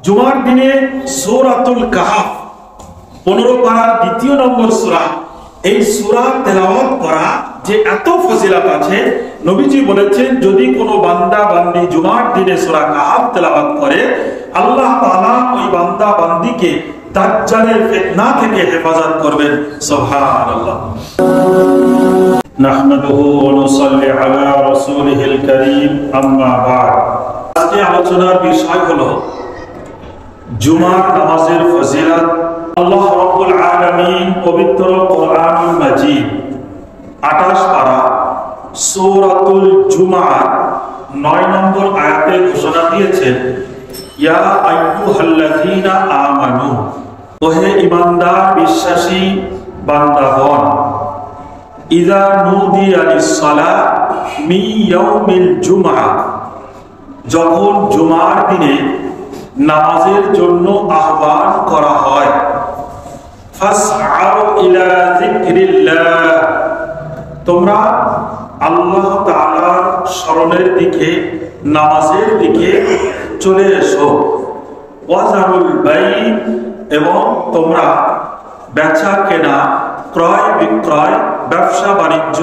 জুমার দিনে সূরাতুল কাহফ 15 পারার 2 নম্বর সূরা, এই সূরা তেলাওয়াত করা যে এত ফজিলত আছে, নবীজি বলেছেন যদি কোনো বান্দা বান্দি জুমার দিনে সূরা কাহফ তেলাওয়াত করে, আল্লাহ তাআলা ওই বান্দা বান্দিকে দাজ্জালের ফিতনা থেকে হেফাজত করবেন। সুবহানাল্লাহ। নাহমাদুহু ওয়া নুসাল্লি আলা রাসূলিহিল কারীম, আম্মা বা'দ। আজকে আলোচনার বিষয় হলো জুমার নামাজের ফজিলত। আল্লাহ রাব্বুল আলামিন পবিত্র কোরআনুল মাজিদ 28 পারা সূরাতুল জুমার 9 নম্বর আয়াতে ঘোষণা দিয়েছেন, ইয়া আইয়ুহাল্লাযীনা আমানু, ওহে ঈমানদার বিশ্বাসী বান্দাগণ, ইযা নুদিয়া লিস-সালাহ মিন ইয়াউমিল জুমআ, যখন জুমার দিনে নামাজের জন্য আহ্বান করা হয়, ফাসআউ ইলা যিকরিল্লাহ, তোমরা আল্লাহ তাআলার স্মরণের দিকে, নামাজের দিকে চলে এসো। ওয়াজারুল বাই, এবং তোমরা বেচা কেনা, ক্রয় বিক্রয়, ব্যবসা বাণিজ্য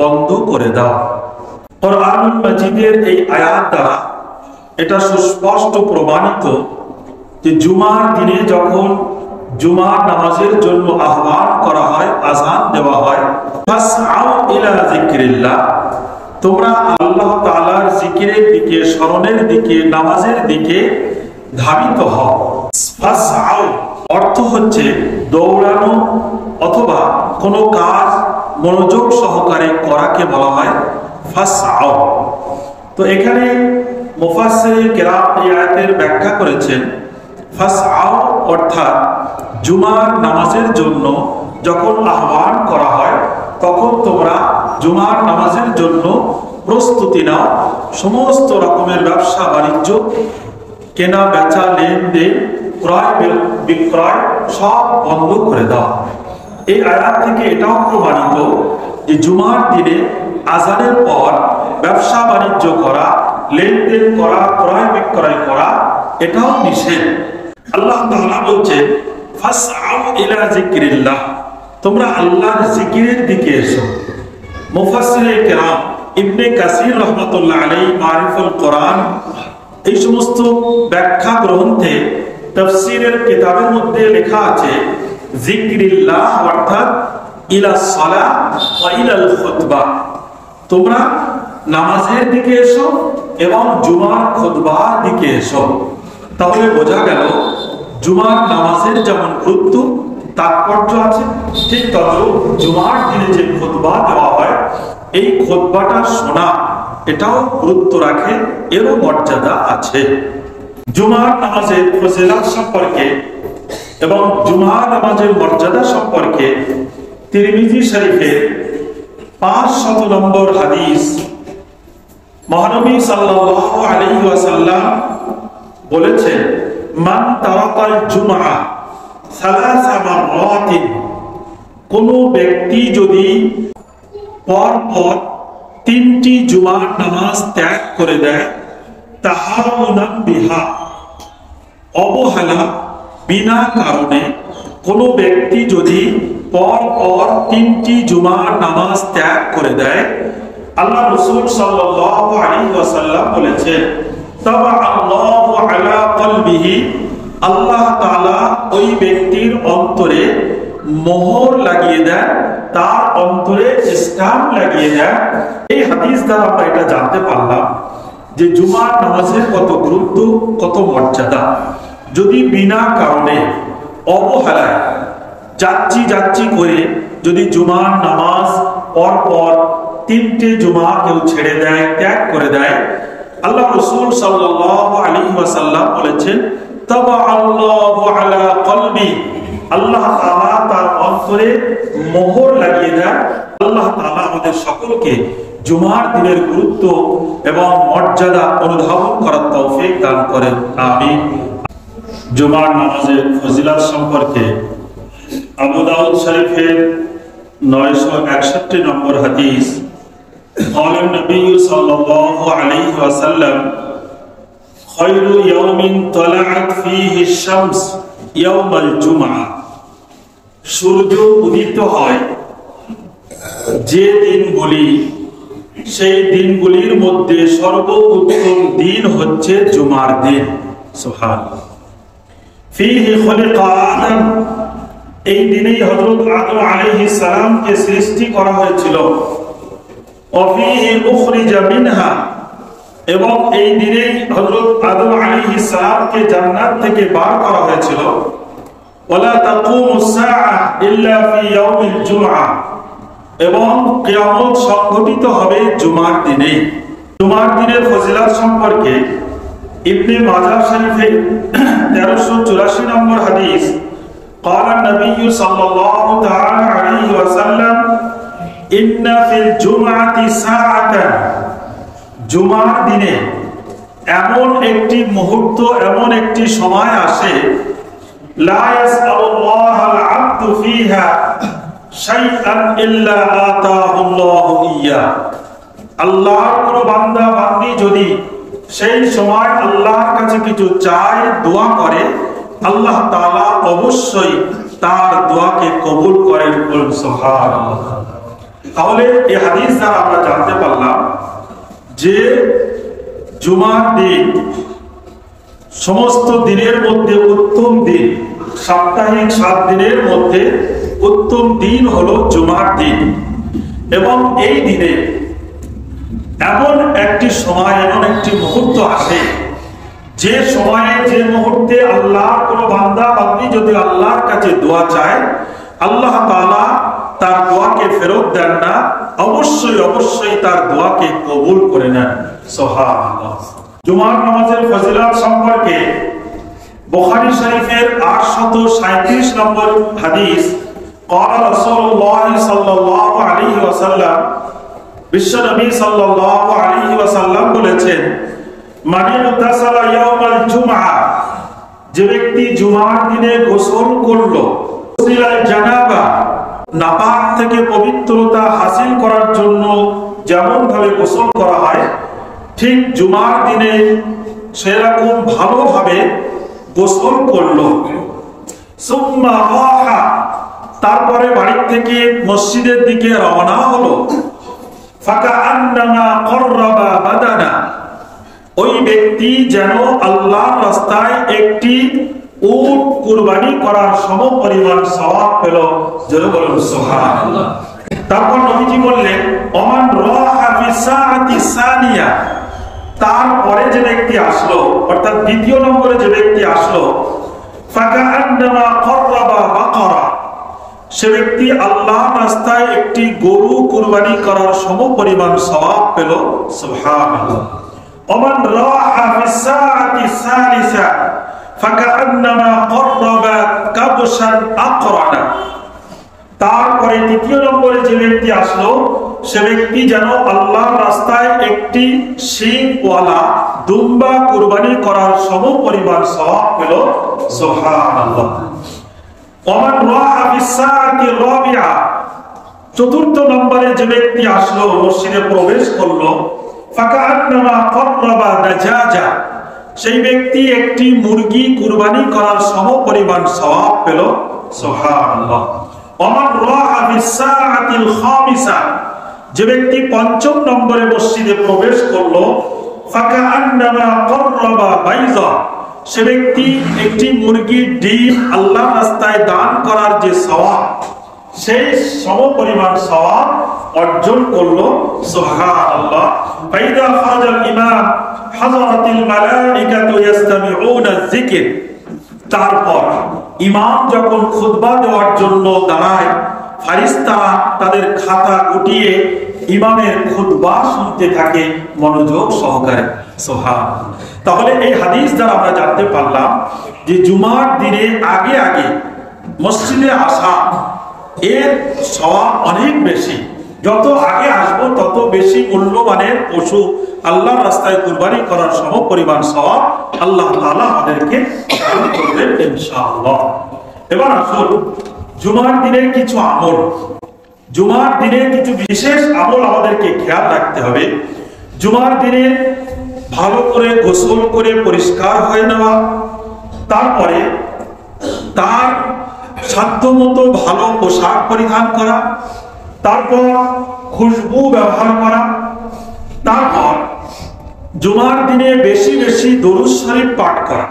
বন্ধ করে দাও। কোরআনুল মাজিদের এই আয়াত দ্বারা এটা সুস্পষ্ট প্রমাণিত যে জুমার দিনে যখন জুমার নামাজের জন্য আহ্বান করা হয়, আযান দেওয়া হয়, ফাসআউ ইলা যিকরিল্লাহ, তোমরা আল্লাহ তাআলার জিকিরের দিকে, স্মরণের দিকে, নামাজের দিকে ধাবিত হও। ফাসআউ অর্থ হচ্ছে দৌড়ানো অথবা কোনো কাজ মনোযোগ সহকারে করাকে বলা হয় ফাসআউ। তো এখানে মুফাসসিরিন কেরাম এই আয়াতের ব্যাখ্যা করেছেন, ফাসআউ অর্থাৎ জুমার নামাজের জন্য যখন আহ্বান করা হয় তখন তোমরা জুমার নামাজের জন্য প্রস্তুতি নাও, সমস্ত রকমের ব্যবসা বাণিজ্য, কেনা বেচা, লেনদেন, ক্রয় বিক্রয় সব বন্ধ করে দাও। এই আয়াত থেকে এটাও প্রমাণিত যে জুমার দিনে আযানের পর ব্যবসা বাণিজ্য করা, লেনদেন করা, ক্রয় বিক্রয় করা এটাও নিষেধ। আল্লাহ তাআলা বলছেন ফাসআউ ইলা যিকরিল্লাহ, তোমরা আল্লাহর জিকিরের দিকে এসো। মুফাসসিরিন কেরাম ইবনে কাসির রাহমাতুল্লাহ আলাইহি মারিফুল কোরআন এই সমস্ত ব্যাখ্যা গ্রন্থে তাফসীরের কিতাবের মধ্যে লেখা আছে যিকরিল্লাহ অর্থাৎ ইলা সালাহ ওয়া ইলাল খুতবা, তোমরা নামাজের দিকে এসো এবং জুমার খুতবার দিকে এসো। তাহলে বোঝা গেল জুমার নামাজের যেমন গুরুত্ব তাৎপর্য আছে, ঠিক তদ্রূপ জুমার দিনে যে খুতবা দেওয়া হয় এই খুতবাটা শোনা এটাও গুরুত্ব রাখে, এরও মর্যাদা আছে। জুমার নামাজের ফজিলত সম্পর্কে এবং জুমার নামাজের মর্যাদা সম্পর্কে তিরমিজি শরীফের 500 নম্বর হাদিস, মহানবী সাল্লাল্লাহু আলাইহি ওয়াসাল্লাম বলেছেন, মান তারাকাল জুমআ সালাসা মাররাতিন, কোন ব্যক্তি যদি পর পর 3টি জুমার নামাজ ত্যাগ করে দেয়, তাহাউনান বিহা, অবহেলা বিনা কারণে কোন ব্যক্তি যদি পর পর 3টি জুমার নামাজ ত্যাগ করে দেয়, আল্লাহ রাসূল সাল্লাল্লাহু আলাইহি ওয়াসাল্লাম বলেছেন, তাবা আল্লাহু আলা কলবিহি, আল্লাহ তাআলা ওই ব্যক্তির অন্তরে মোহর লাগিয়ে দেন, তার অন্তরে স্ট্যাম্প লাগিয়ে দেন। এই হাদিস দ্বারা আমরা এটা জানতে পারলাম যে জুমার নামাজের কত গুরুত্ব, কত মর্যাদা। যদি বিনা কারণে অবহেলায় যাচ্ছি করে যদি জুমার নামাজ পর পর 3টে জুমা কেউ ছেড়ে দেয়, ত্যাগ করে দেয়, আল্লাহ রাসূল সাল্লাল্লাহু আলাইহি ওয়াসাল্লাম বলেছেন, তাবা আল্লাহু আলা কলবি, আল্লাহ তাআলা তার অন্তরে মোহর লাগিয়ে দেন। আল্লাহ তাআলা আমাদের সকলকে জুমার দিনের গুরুত্ব এবং মর্যাদা অনুধাবন করার তৌফিক দান করেন, আমিন। জুমার নামাজের ফজিলত সম্পর্কে আবু দাউদ শরীফের 961 নম্বর হাদিস, قال النبي صلى الله عليه وسلم খায়রু ইয়াউমিন তালাআত ফীহি শামস ইয়াউমাল জুমআ, সূর্য উদিত হয় যে দিনগুলি, সেই দিনগুলির মধ্যে সর্বোত্তম দিন হচ্ছে জুমার দিন। সুবহানাল্লাহ। ফীহি খুলিকা আদম, এই দিনেই হযরত আদম আলাইহিস সালামকে সৃষ্টি করা হয়েছিল। ওয়া ফীহি উখরিজা মিনহা, এবং এই দিনেই হযরত আদম আলাইহিস সালামকে জান্নাত থেকে বার করা হয়েছিল। ওয়ালা তাকুমুস সাআ ইল্লা ফি ইয়াউমিল জুমআ, এবং কিয়ামত সংঘটিত হবে জুমার দিনে। জুমার দিনের ফজিলত সম্পর্কে ইবনে মাজাহ শরীফে 1384 নম্বর হাদিস, قال النبي صلى الله تعالى عليه وسلم إن في الجمعة ساعة, জুমার দিনে এমন একটি মুহূর্ত, এমন একটি সময় আসে, লা ইয়াসআলুল্লাহাল আবদু ফীহা শাইআন ইল্লা আতাহুল্লাহু ইয়্যা, আল্লাহর কোন বান্দা বান্দী যদি সেই সময় আল্লাহর কাছে কিছু চায়, দোয়া করে, আল্লাহ তাআলা অবশ্যই তার দোয়াকে কবুল করেন। সুবহানাল্লাহ। তাহলে এই হাদিস দ্বারা আমরা জানতে পারলাম যে জুমার দিন সমস্ত দিনের মধ্যে উত্তম দিন, সাপ্তাহিক 7 দিনের মধ্যে উত্তম দিন হলো জুমার দিন। এবং এই দিনে এমন একটি সময়, এমন একটি মুহূর্ত আসে, যে সময়ে, যে মুহূর্তে আল্লাহর কোন বান্দা বান্দী যদি আল্লাহর কাছে দোয়া চায়, আল্লাহ তাআলা তার দোয়াকে ফেরত দেন না, অবশ্যই অবশ্যই তার দোয়াকে কবুল করে নেন। সুবহানাল্লাহ। জুমার নামাজের ফজিলত সম্পর্কে বুখারী শরীফের 837 নম্বর হাদিস, قال رسول الله صلى الله عليه وسلم, বিশ্ব নবী সাল্লাল্লাহু আলাইহি ওয়াসাল্লাম বলেছেন, মান ইগতাসালা ইয়াউমাল জুমআ, যে ব্যক্তি জুমার দিনে গোসল করলো, গোসলাল জানাবা, নাপাক থেকে পবিত্রতা হাসিল করার জন্য যেমন ভাবে গোসল করা হয়, ঠিক জুমার দিনে সেরকম ভালোভাবে গোসল করলো। সুম্মা রাহা, তারপরে বাড়ি থেকে মসজিদের দিকে রওনা হলো। ফাকাআন্নামা ক্বাররাবা বাদানা, ওই ব্যক্তি যেন আল্লাহর রাস্তায় একটি উট কুরবানি করার সমপরিমাণ সওয়াব পেল। জোরে বলুন সুবহানাল্লাহ। তারপর নবীজি বললেন, ওমান রাহা ফি সাআতি সানিয়া, তারপরে যে ব্যক্তি আসলো, অর্থাৎ দ্বিতীয় নম্বরে যে ব্যক্তি আসলো, ফাকাআন্নামা ক্বাররাবা বাকারা, সে ব্যক্তি আল্লাহর রাস্তায় একটি গরু কুরবানি করার সমপরিমাণ সওয়াব পেল। সুবহানাল্লাহ। ওমান রাহা ফি সাআতি সালিসা ফাকাআন্নামা ক্বাররাবা কাবশান আকরানা, তারপরে তৃতীয় নম্বরে যে ব্যক্তি আসলো, সে ব্যক্তি যেন আল্লাহর রাস্তায় একটি শিংওয়ালা দুম্বা কুরবানি করার সমপরিমাণ সওয়াব পেল। সুবহানাল্লাহ। ওমান রাহা ফি সাআতি রাবিআ, চতুর্থ নম্বরে যে ব্যক্তি আসলো, মসজিদে প্রবেশ করলো, ফাকাআন্নামা ক্বাররাবা দাজাজা, সেই ব্যক্তি একটি মুরগি কুরবানি করার সমপরিমাণ সওয়াব পেল। সুবহানাল্লাহ। ওমান রাহা ফি সাআতিল খামিসা, যে ব্যক্তি পঞ্চম নম্বরে মসজিদে প্রবেশ করলো, ফাকাআন্নামা ক্বাররাবা বাইযা, সে ব্যক্তি একটি মুরগির ডিম আল্লাহর রাস্তায় দান করার যে সওয়াব, সেই সমপরিমাণ সওয়াব অর্জন করলো। সুবহানাল্লাহ। ফাইদা খারাজাল ইমাম হাযারাতিল মালাইকাতু ইয়াসতামিউনা যিকির, তারপর ইমাম যখন খুতবা দেওয়ার জন্য দাঁড়ায়, ফেরেশতারা তাদের খাতা গুটিয়ে ইমামের খুতবা শুনতে থাকে মনোযোগ সহকারে। সুবহানাল্লাহ। তাহলে এই হাদিস দ্বারা আমরা জানতে পারলাম যে জুমার দিনে আগে আগে মসজিদে আসা, এর সওয়াব অনেক বেশি। যত আগে আসবো তত বেশি মূল্যমানের পশু আল্লাহর রাস্তায় কুরবানি করার সমপরিমাণ সওয়াব আল্লাহ তাআলা আমাদেরকে দান করবেন ইনশাআল্লাহ। এবার আসুন জুমার দিনের কিছু আমল, জুমার দিনে কিছু বিশেষ আমল আমাদেরকে খেয়াল রাখতে হবে। জুমার দিনে ভালো করে গোসল করে পরিষ্কার হয়ে নেওয়া, তারপরে তার সাধ্যমতো ভালো পোশাক পরিধান করা, তারপর খুশবু ব্যবহার করা, তারপর জুমার দিনে বেশি বেশি দরুদ শরীফ পাঠ করা,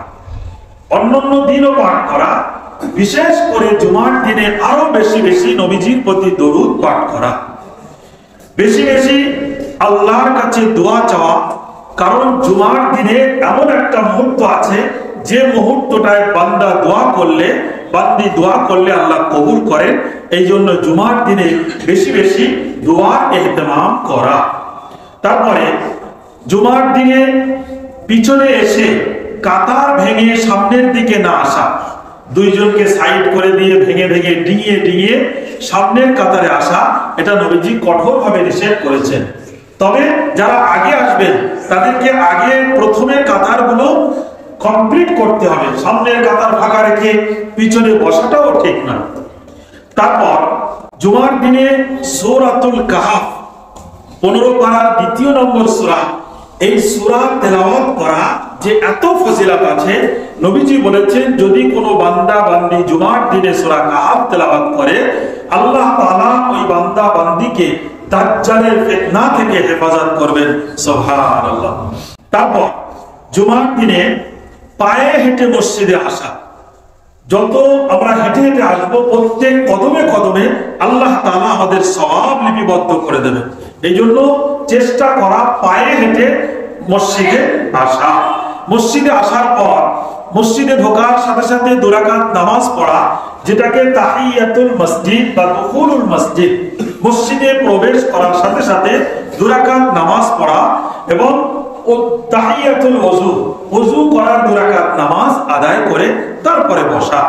অন্যান্য দিনও পাঠ করা, বিশেষ করে জুমার দিনে আরো বেশি বেশি নবীজির প্রতি দরুদ পাঠ করা, বেশি বেশি আল্লাহর কাছে দোয়া চাওয়া। কারণ জুমার দিনে এমন একটা মুহূর্ত আছে যে মুহূর্তটায় বান্দা দোয়া করলে, বান্দি দোয়া করলে আল্লাহ কবুল করেন। এই জন্য জুমার দিনে বেশি বেশি দোয়ার ইহতিমাম করা। তারপরে জুমার দিনে পিছনে এসে কাতার ভেঙে সামনের দিকে না আসা, দুইজনকে সাইড করে দিয়ে ভেঙে ভেঙে ডিঙিয়ে ডিঙিয়ে সামনের কাতারে আসা, এটা নবীজি কঠোরভাবে নিষেধ করেছেন। তবে যারা আগে আসবেন তাদেরকে আগে প্রথমে কাতারগুলো কমপ্লিট করতে হবে, সামনের কাতার ফাঁকা রেখে পিছনে বসাটাও ঠিক না। তারপর জুমার দিনে সূরাতুল কাহাফ 15 পারার 2 নম্বর সূরা, এই সূরা তেলাওয়াত করা যে এত ফজিলত আছে, নবীজি বলেছেন যদি কোনো বান্দা বান্দি জুমার দিনে সূরা কাহাফ তেলাওয়াত করে, আল্লাহ তাআলা ওই বান্দা বান্দিকে দাজ্জালের ফিতনা থেকে হেফাজত করবেন। সুবহানাল্লাহ। তারপর জুমার দিনে পায়ে হেঁটে মসজিদে আসা, যত আমরা হেঁটে হেঁটে আসবো প্রত্যেক কদমে কদমে আল্লাহ তাআলা আমাদের সওয়াব লিপিবদ্ধ করে দেবেন। এই জন্য চেষ্টা করা পায়ে হেঁটে মসজিদে আসা। মসজিদে আসার পর মসজিদে ঢোকার সাথে সাথে 2 রাকাত নামাজ পড়া, যেটাকে তাহিয়াতুল মসজিদ বা দুখুলুল মসজিদ, মসজিদে প্রবেশ করার সাথে সাথে 2 রাকাত নামাজ পড়া, এবং তাহিয়াতুল ওযু, ওযু করার 2 রাকাত নামাজ আদায় করে তারপরে বসা।